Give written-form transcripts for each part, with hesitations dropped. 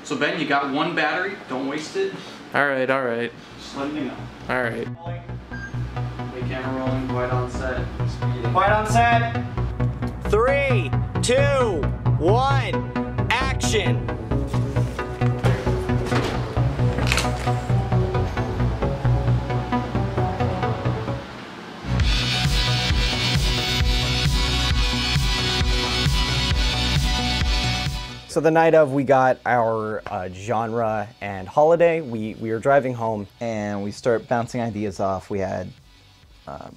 So Ben, you got one battery. Don't waste it. All right, all right. Just letting you know. All right. Okay, camera rolling. Quiet on set. Speeding. Quiet on set. 3, 2, 1, action. So the night of, we got our genre and holiday. We were driving home and we start bouncing ideas off. We had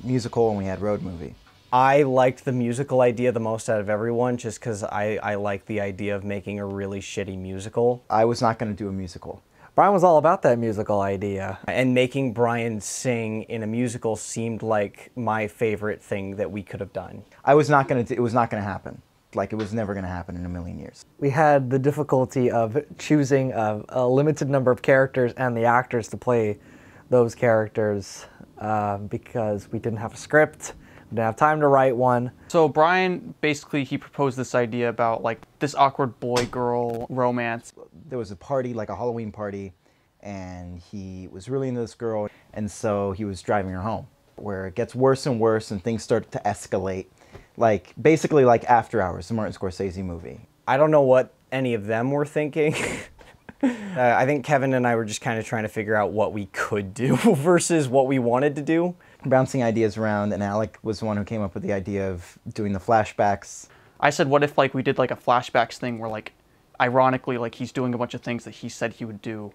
musical and we had road movie. I liked the musical idea the most out of everyone just because I like the idea of making a really shitty musical. I was not going to do a musical. Brian was all about that musical idea. And making Brian sing in a musical seemed like my favorite thing that we could have done. I was not going to, it was not going to happen. Like, it was never going to happen in a million years. We had the difficulty of choosing a limited number of characters and the actors to play those characters because we didn't have a script, we didn't have time to write one. So Brian, basically, he proposed this idea about like this awkward boy-girl romance. There was a party, like a Halloween party, and he was really into this girl, and so he was driving her home, where it gets worse and worse and things start to escalate. Like, basically like After Hours, the Martin Scorsese movie. I don't know what any of them were thinking. I think Kevin and I were just kind of trying to figure out what we could do versus what we wanted to do. Bouncing ideas around, and Alec was the one who came up with the idea of doing the flashbacks. I said, what if like we did like a flashbacks thing where like, ironically, like he's doing a bunch of things that he said he would do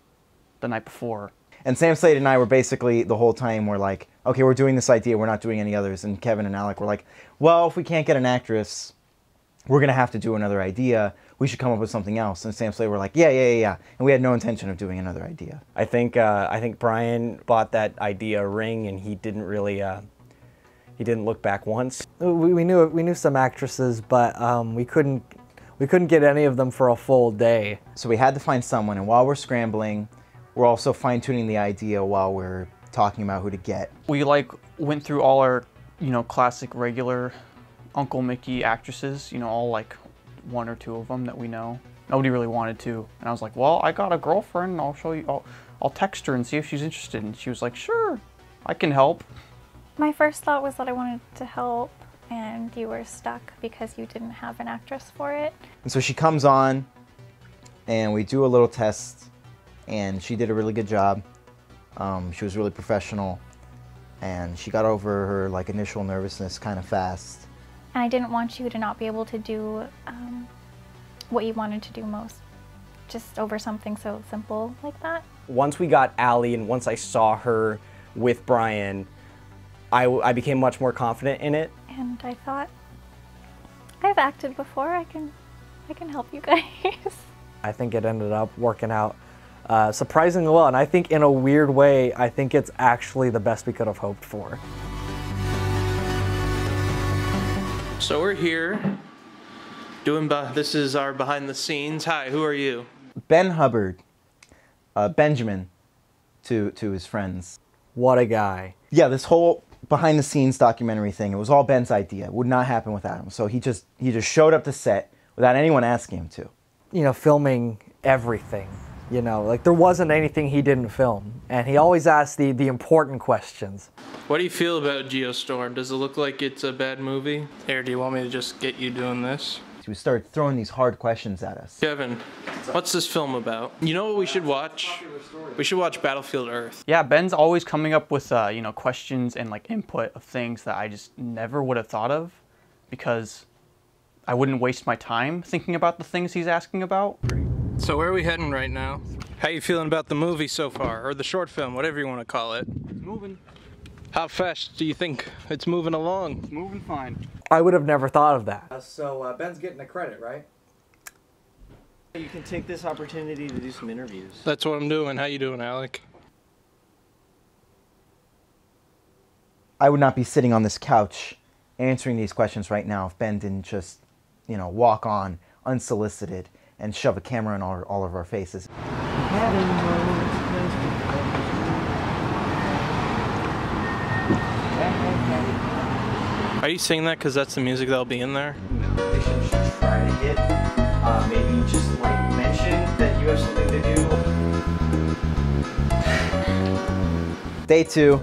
the night before. And Sam Slade and I were basically, the whole time, we're like, okay, we're doing this idea, we're not doing any others. And Kevin and Alec were like, well, if we can't get an actress, we're going to have to do another idea. We should come up with something else. And Sam Slade were like, yeah. And we had no intention of doing another idea. I think Brian bought that idea a ring, and he didn't really, he didn't look back once. We knew some actresses, but we couldn't get any of them for a full day. So we had to find someone, and while we're scrambling, we're also fine-tuning the idea while we're talking about who to get. We like went through all our, you know, classic regular Uncle Mickey actresses, you know, all like 1 or 2 of them that we know. Nobody really wanted to. And I was like, well, I got a girlfriend, I'll show you, I'll text her and see if she's interested. And she was like, sure, I can help. My first thought was that I wanted to help, and you were stuck because you didn't have an actress for it. And so she comes on, and we do a little test, and she did a really good job. She was really professional, and she got over her like initial nervousness kind of fast. And I didn't want you to not be able to do what you wanted to do most, just over something so simple like that. Once we got Allie, and once I saw her with Brian, I became much more confident in it. And I thought, I've acted before, I can help you guys. I think it ended up working out surprisingly well, and I think in a weird way, I think it's actually the best we could have hoped for. So we're here doing, this is our behind the scenes. Hi, who are you? Ben Hubbard, Benjamin to his friends. What a guy. Yeah, this whole behind the scenes documentary thing, it was all Ben's idea. It would not happen without him. So he just showed up to set without anyone asking him to. You know, filming everything. You know, like there wasn't anything he didn't film. And he always asked the important questions. What do you feel about Geostorm? Does it look like it's a bad movie? Here, do you want me to just get you doing this? He started throwing these hard questions at us. Kevin, what's this film about? You know what we should watch? We should watch Battlefield Earth. Yeah, Ben's always coming up with, you know, questions and like input of things that I just never would have thought of because I wouldn't waste my time thinking about the things he's asking about. So where are we heading right now? How you feeling about the movie so far? Or the short film, whatever you want to call it? It's moving. How fast do you think it's moving along? It's moving fine. I would have never thought of that. So Ben's getting the credit, right? You can take this opportunity to do some interviews. That's what I'm doing. How you doing, Alec? I would not be sitting on this couch answering these questions right now if Ben didn't just, you know, walk on unsolicited and shove a camera in all of our faces. Are you saying that because that's the music that'll be in there? They should try to get, maybe just like mention that you have something Day 2,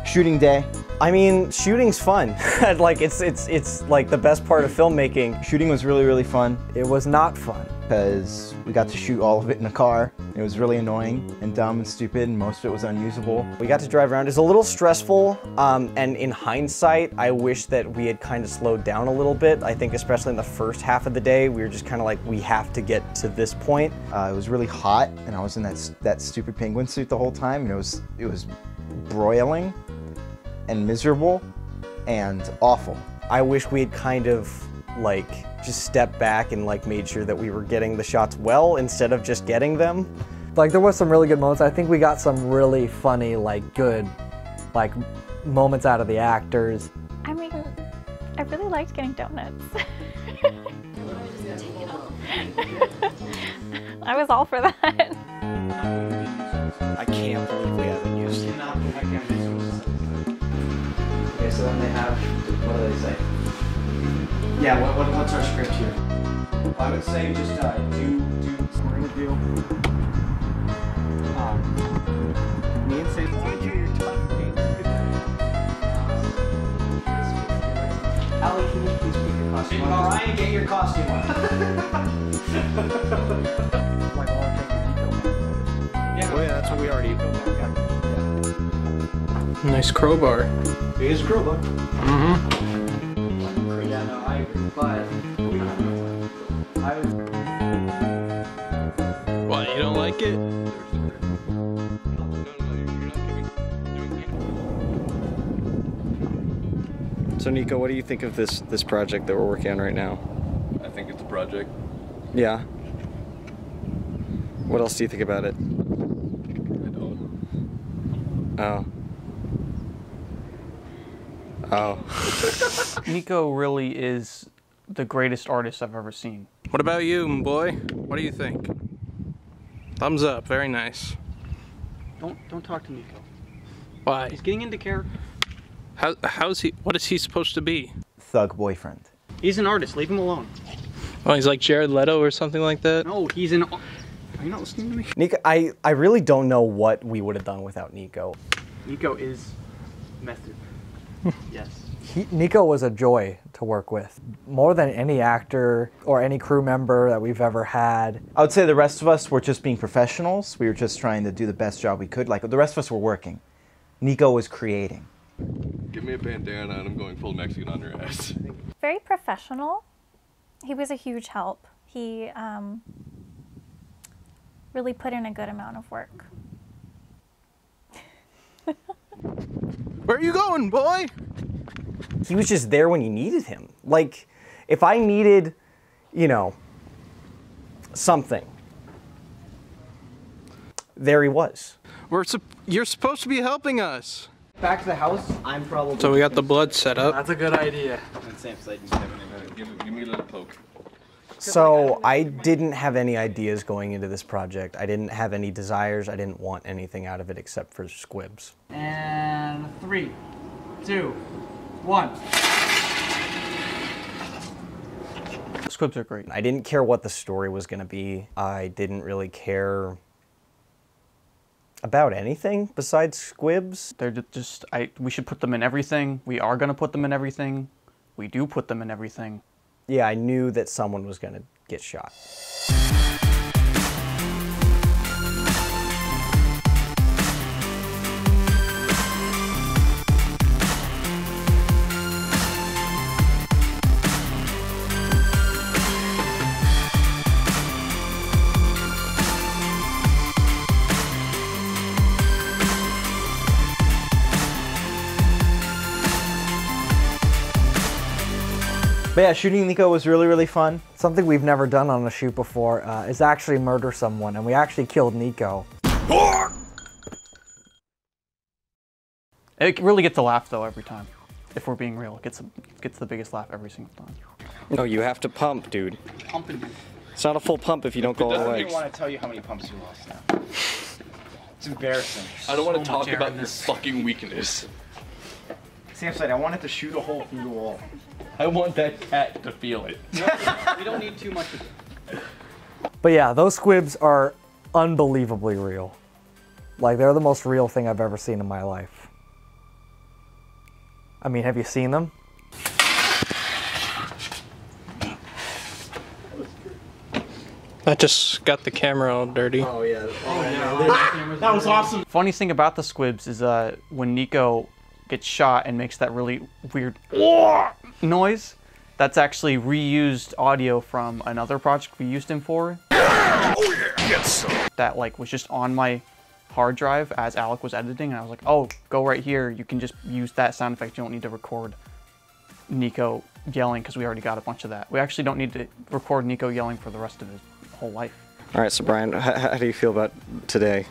shooting day. I mean, shooting's fun. Like it's like the best part of filmmaking. Shooting was really, really fun It was not fun. because we got to shoot all of it in a car. It was really annoying and dumb and stupid, and most of it was unusable. We got to drive around. It's a little stressful, and in hindsight, I wish that we had kind of slowed down a little bit. I think especially in the first half of the day, we were just kind of like, we have to get to this point. It was really hot, and I was in that stupid penguin suit the whole time, and it was broiling and miserable and awful. I wish we had kind of like just stepped back and like made sure that we were getting the shots well instead of just getting them. Like there was some really good moments. I think we got some really funny, like good, like moments out of the actors. I mean, I really liked getting donuts. I was all for that. I can't believe we haven't used it. Okay, so then they have, what do they say? Yeah, what's our script here? I would say just do we're gonna do. Me and Sam. Allie, can you please put your costume on? Ryan, get your costume on. Oh yeah, that's what we already filmed. Nice crowbar. It is a crowbar. Mm-hmm. Yeah, no, I agree, but I was. What, you don't like it? So Nico, what do you think of this project that we're working on right now? I think it's a project. Yeah. What else do you think about it? I don't. Oh. Oh. Nico really is the greatest artist I've ever seen. What about you, boy? What do you think? Thumbs up, very nice. Don't talk to Nico. Why? He's getting into character. How's he, what is he supposed to be? Thug boyfriend. He's an artist, leave him alone. Oh, he's like Jared Leto or something like that? No, he's an... Are you not listening to me? Nico, I really don't know what we would have done without Nico. Nico is method. Yes. Nico was a joy to work with. More than any actor or any crew member that we've ever had. I would say the rest of us were just being professionals. We were just trying to do the best job we could. Like, the rest of us were working. Nico was creating. Give me a bandana and I'm going full Mexican on your ass. Very professional. He was a huge help. He really put in a good amount of work. Where are you going, boy? He was just there when you needed him. Like, if I needed, you know, something, there he was. You're supposed to be helping us. Back to the house, I'm probably. So we got the blood set up. That's a good idea. Give me a little poke. So I didn't have any ideas going into this project. I didn't have any desires. I didn't want anything out of it except for squibs. And 3, 2, 1. Squibs are great. I didn't care what the story was going to be. I didn't really care about anything besides squibs. They're just, we should put them in everything. We are gonna put them in everything. We do put them in everything. Yeah, I knew that someone was going to get shot. But yeah, shooting Nico was really, really fun. Something we've never done on a shoot before is actually murder someone, and we actually killed Nico. It really gets a laugh though every time. If we're being real, it gets the biggest laugh every single time. No, you have to pump, dude. Pumping. It's not a full pump if you don't go all the I don't way. even want to tell you how many pumps you lost now. It's embarrassing. I don't want to So talk much air about in your this. fucking weakness. Sam said I wanted to shoot a hole through the wall. I want that cat to feel it. We don't need too much of it. But yeah, those squibs are unbelievably real. Like, they're the most real thing I've ever seen in my life. I mean, have you seen them? That just got the camera all dirty. Oh yeah. That was awesome. Funniest thing about the squibs is when Nico gets shot and makes that really weird noise, that's actually reused audio from another project we used him for. Oh yeah, get some. That like was just on my hard drive as Alec was editing, and I was like, oh, go right here. You can just use that sound effect. You don't need to record Nico yelling because we already got a bunch of that. We actually don't need to record Nico yelling for the rest of his whole life. All right, so Brian, how do you feel about today?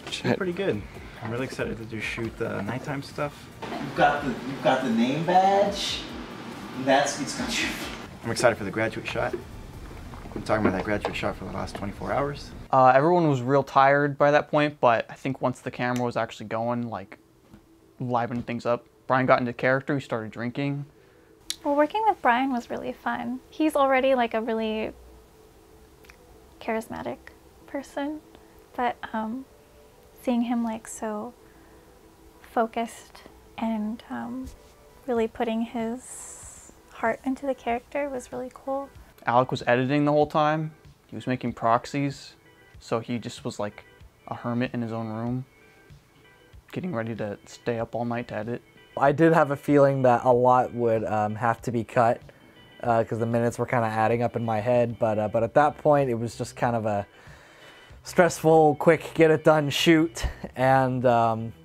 Pretty good. I'm really excited to shoot the nighttime stuff. You've got the name badge. I'm excited for the graduate shot. I'm talking about that graduate shot for the last 24 hours. Everyone was real tired by that point, but I think once the camera was actually going, like, livening things up, Brian got into character, he started drinking. Well, working with Brian was really fun. He's already like a really charismatic person, but seeing him like so focused and really putting his heart into the character was really cool. Alec was editing the whole time. He was making proxies, so he just was like a hermit in his own room, getting ready to stay up all night to edit. I did have a feeling that a lot would have to be cut because the minutes were kind of adding up in my head, but at that point it was just kind of a stressful, quick, get it done shoot, and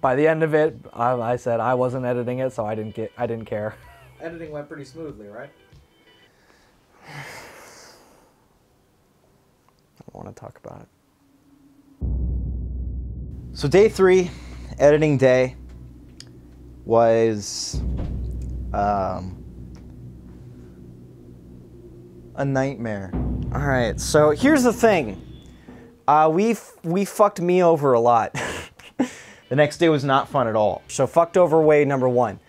by the end of it, I said I wasn't editing it, so I didn't care. Editing went pretty smoothly, right? I don't want to talk about it. So day 3, editing day, was a nightmare. All right, so here's the thing. We fucked me over a lot. The next day was not fun at all. So fucked over way number 1.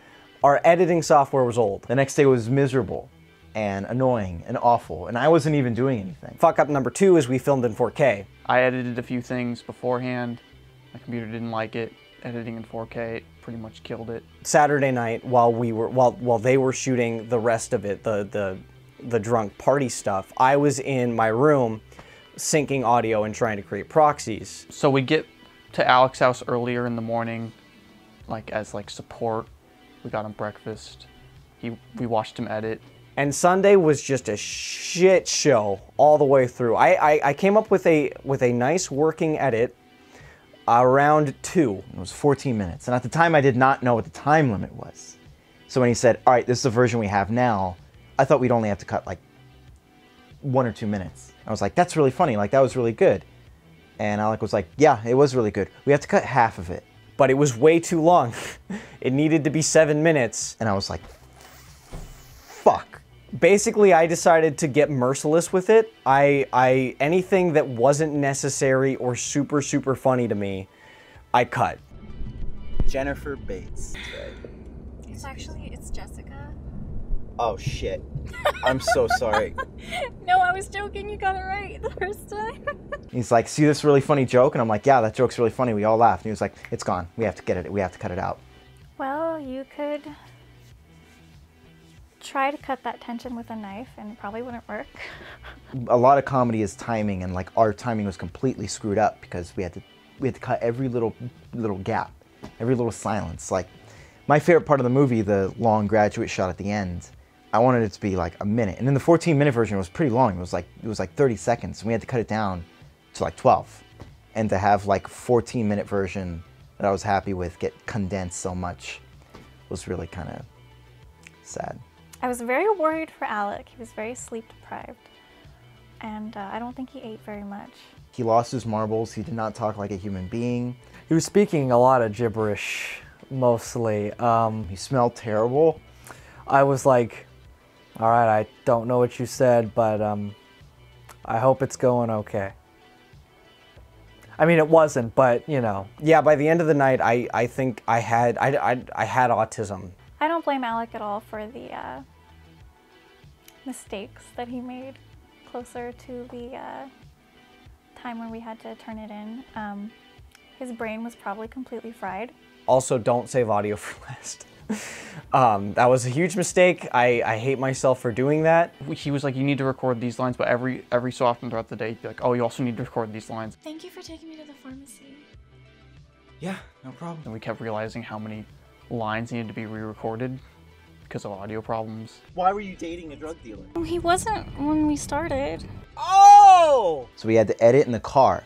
Our editing software was old. The next day was miserable and annoying and awful, and I wasn't even doing anything. Fuck up number 2 is we filmed in 4K. I edited a few things beforehand. My computer didn't like it. Editing in 4K pretty much killed it. Saturday night, while they were shooting the rest of it, the drunk party stuff, I was in my room syncing audio and trying to create proxies. So we get to Alec's house earlier in the morning, like as like support. We got him breakfast. We watched him edit. And Sunday was just a shit show all the way through. I came up with a nice working edit around 2. It was 14 minutes, and at the time I did not know what the time limit was. So when he said, all right, this is the version we have now, I thought we'd only have to cut like 1 or 2 minutes. I was like, that's really funny, like that was really good. And Alec was like, yeah, it was really good. We have to cut half of it. But it was way too long. It needed to be 7 minutes. And I was like, fuck. Basically, I decided to get merciless with it. Anything that wasn't necessary or super funny to me, I cut. Jennifer Bates. It's Jessica. Oh shit. I'm so sorry. No, I was joking. You got it right the first time. He's like, see this really funny joke? And I'm like, yeah, that joke's really funny. We all laughed. And he was like, it's gone. We have to get it. We have to cut it out. Well, you could try to cut that tension with a knife and it probably wouldn't work. A lot of comedy is timing, and like our timing was completely screwed up because we had to cut every little gap, every little silence. Like my favorite part of the movie, the long graduate shot at the end, I wanted it to be like a minute. And then the 14-minute version was pretty long. It was like 30 seconds. And we had to cut it down to like 12. And to have like 14-minute version that I was happy with get condensed so much was really kind of sad. I was very worried for Alec. He was very sleep deprived. And I don't think he ate very much. He lost his marbles. He did not talk like a human being. He was speaking a lot of gibberish, mostly. He smelled terrible. I was like, all right, I don't know what you said, but I hope it's going okay. I mean, it wasn't, but you know. Yeah, by the end of the night, I think I had autism. I don't blame Alec at all for the mistakes that he made closer to the time when we had to turn it in. his brain was probably completely fried. Also, don't save audio for last. That was a huge mistake. I hate myself for doing that. He was like, you need to record these lines, but every so often throughout the day, he'd be like, oh, you also need to record these lines. Thank you for taking me to the pharmacy. Yeah, no problem. And we kept realizing how many lines needed to be re-recorded because of audio problems. Why were you dating a drug dealer? He wasn't when we started. Oh! So we had to edit in the car.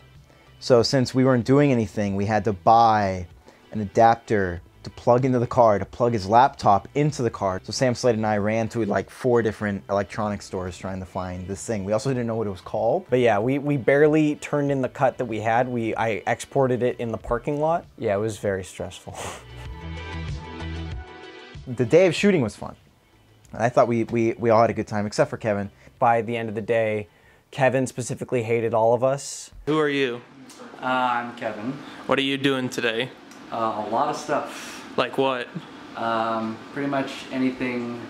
So since we weren't doing anything, we had to buy an adapter to plug into the car, to plug his laptop into the car. So Sam Slade and I ran to like 4 different electronic stores trying to find this thing. We also didn't know what it was called. But yeah, we barely turned in the cut that we had. I exported it in the parking lot. Yeah, it was very stressful. The day of shooting was fun. And I thought we all had a good time, except for Kevin. By the end of the day, Kevin specifically hated all of us. Who are you? I'm Kevin. What are you doing today? A lot of stuff. Like what? Pretty much anything.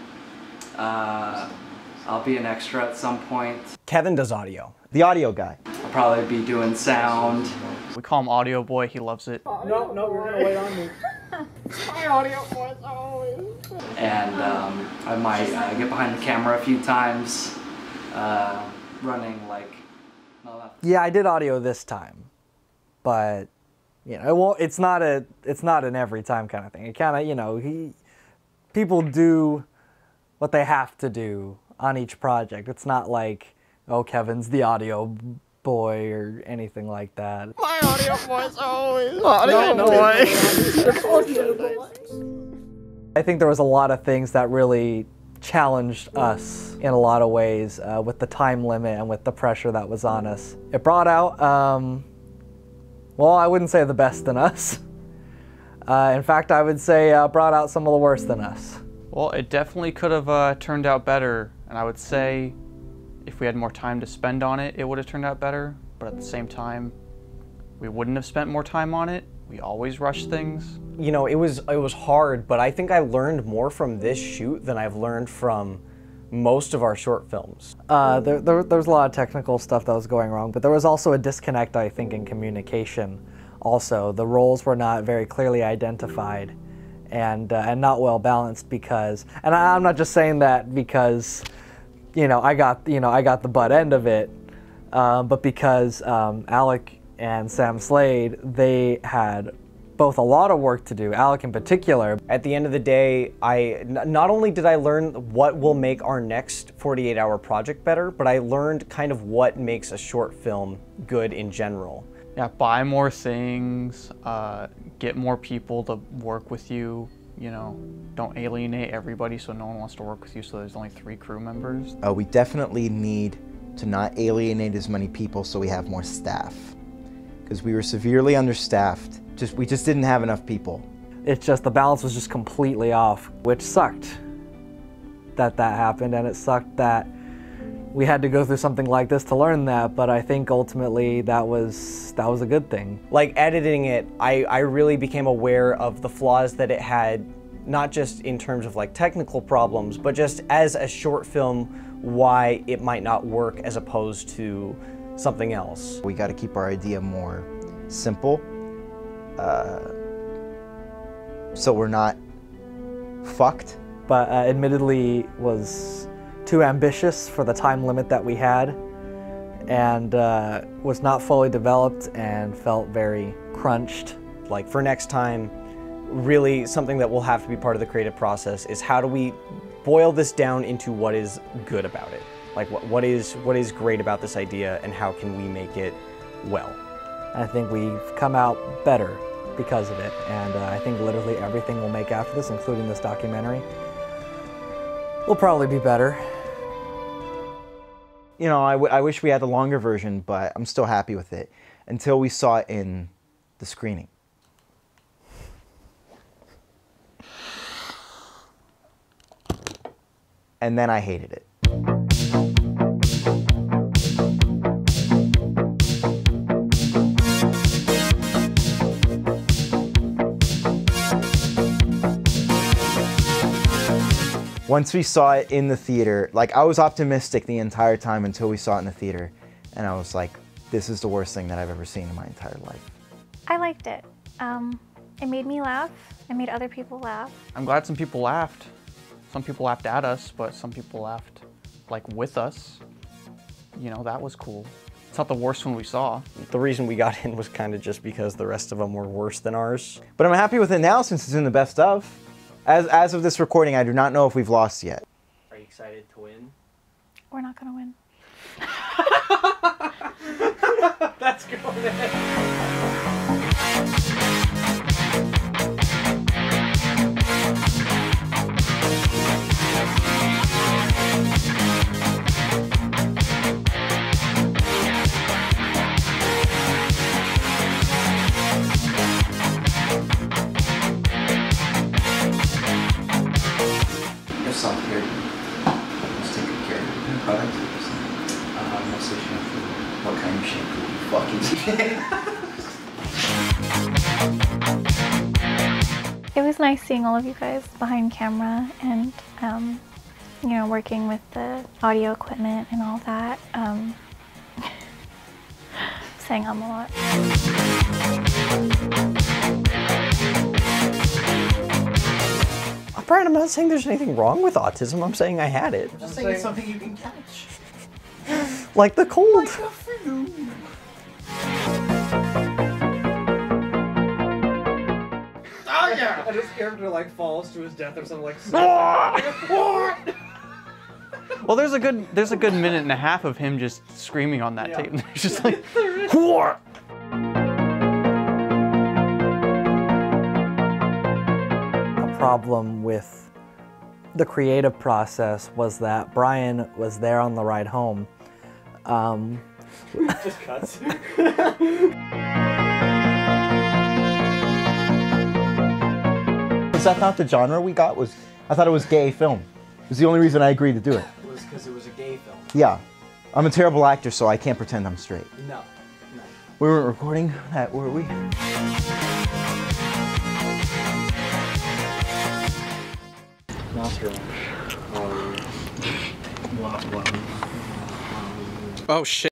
I'll be an extra at some point. Kevin does audio. The audio guy. I'll probably be doing sound. We call him Audio Boy, he loves it. No, you're gonna wait on me. My audio voice always. And I might get behind the camera a few times, running like. Yeah, I did audio this time, but you know, it won't. It's not an every time kind of thing. It kind of, you know, people do what they have to do on each project. It's not like, oh, Kevin's the audio boy or anything like that. My audio boy's always audio boy. I think there was a lot of things that really challenged us in a lot of ways with the time limit and with the pressure that was on us. It brought out, well, I wouldn't say the best in us. In fact, I would say brought out some of the worst in us. Well, it definitely could have turned out better, and I would say if we had more time to spend on it, it would have turned out better, but at the same time, we wouldn't have spent more time on it. We always rush things. You know, it was hard, but I think I learned more from this shoot than I've learned from most of our short films. There was a lot of technical stuff that was going wrong, but there was also a disconnect, I think, in communication. Also, the roles were not very clearly identified and not well balanced because, and I'm not just saying that because, you know, I got the butt end of it, but because Alec and Sam Slade, they had both a lot of work to do, Alec in particular. At the end of the day, not only did I learn what will make our next 48-hour project better, but I learned kind of what makes a short film good in general. Yeah, buy more things, get more people to work with you, you know, don't alienate everybody so no one wants to work with you so there's only 3 crew members. We definitely need to not alienate as many people so we have more staff. Because we were severely understaffed. We just didn't have enough people. It's just the balance was just completely off, which sucked that happened, and it sucked that we had to go through something like this to learn that, but I think ultimately that was a good thing. Like editing it, I really became aware of the flaws that it had, not just in terms of like technical problems, but just as a short film, why it might not work as opposed to something else. We got to keep our idea more simple, so we're not fucked. But admittedly was too ambitious for the time limit that we had, and was not fully developed and felt very crunched. Like for next time, really something that will have to be part of the creative process is how do we boil this down into what is good about it? Like what is great about this idea and how can we make it well? I think we've come out better because of it, and I think literally everything we'll make after this, including this documentary, will probably be better. You know, I wish we had the longer version, but I'm still happy with it until we saw it in the screening. And then I hated it. Once we saw it in the theater, like I was optimistic the entire time until we saw it in the theater. And I was like, this is the worst thing that I've ever seen in my entire life. I liked it. It made me laugh. It made other people laugh. I'm glad some people laughed. Some people laughed at us, but some people laughed like with us. You know, that was cool. It's not the worst one we saw. The reason we got in was kind of just because the rest of them were worse than ours. But I'm happy with it now since it's in the best of. As of this recording, I do not know if we've lost yet. Are you excited to win? We're not gonna win. That's going Self-care. Just take good care of your products. Mostly shampoo. What kind of shampoo? Fucking It was nice seeing all of you guys behind camera and, you know, working with the audio equipment and all that. Saying a lot. Brian, I'm not saying there's anything wrong with autism. I'm saying I had it. I'm just saying it's something you can catch. Like the cold. Like the flu. Oh yeah! And his character like falls to his death or something like. Well, there's a good minute and a half of him just screaming on that tape. It's just like, A problem with the creative process was that Brian was there on the ride home. Just cuts. Is that not the genre we got? I thought it was gay film. It was the only reason I agreed to do it. It was because it was a gay film. Yeah. I'm a terrible actor, so I can't pretend I'm straight. No. We weren't recording that, were we? Oh shit.